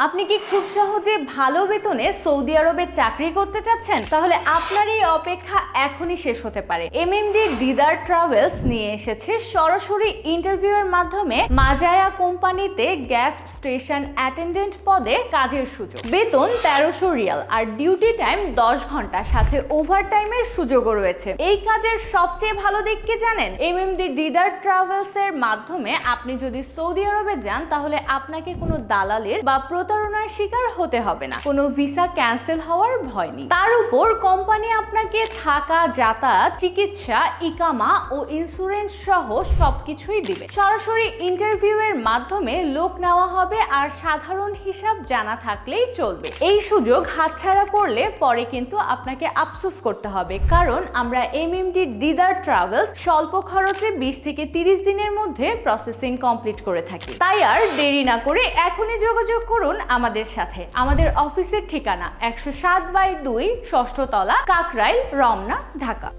আপনি কি খুব সহজে ভালো বেতনে সৌদি আরবে চাকরি করতে চাচ্ছেন? তাহলে আপনার এই অপেক্ষা এখনই শেষ হতে পারে। এমএমডি দিদার ট্রাভেলস নিয়ে এসেছে সরাসরি ইন্টারভিউয়ের মাধ্যমে মাজায়া কোম্পানিতে গ্যাস স্টেশন অ্যাটেন্ডেন্ট পদে কাজের সুযোগ। বেতন 1300 রিয়াল আর ডিউটি টাইম 10 ঘন্টা, সাথে ওভারটাইমের সুযোগও রয়েছে। এই কাজের সবচেয়ে ভালো দিক কি জানেন? এমএমডি দিদার ট্রাভেলস এর মাধ্যমে আপনি যদি সৌদি আরবে যান তাহলে আপনাকে কোনো দালালের বা প্রতারণার শিকার হতে হবে না, কোনো ভিসা ক্যান্সেল হওয়ার ভয় নেই। তার উপর কোম্পানি আপনাকে থাকা, যাতায়াত, চিকিৎসা, ইকামা ও ইন্স্যুরেন্স সহ সবকিছুই দিবে। সরাসরি ইন্টারভিউ এর মাধ্যমে লোক নেওয়া হবে আর সাধারণ হিসাব জানা থাকলেই চলবে। এই সুযোগ হাতছাড়া করলে পরে কিন্তু আপনাকে আফসোস করতে হবে, কারণ আমরা এমএমডি দিদার ট্রাভেলস স্বল্প খরচে 20 থেকে 30 দিনের মধ্যে প্রসেসিং কমপ্লিট করে থাকি। তাই আর দেরি না করে এখনই যোগাযোগ করুন আমাদের সাথে। আমাদের অফিসের ঠিকানা 107/2 ষষ্ঠ তলা, কাকরাইল, রমনা, ঢাকা।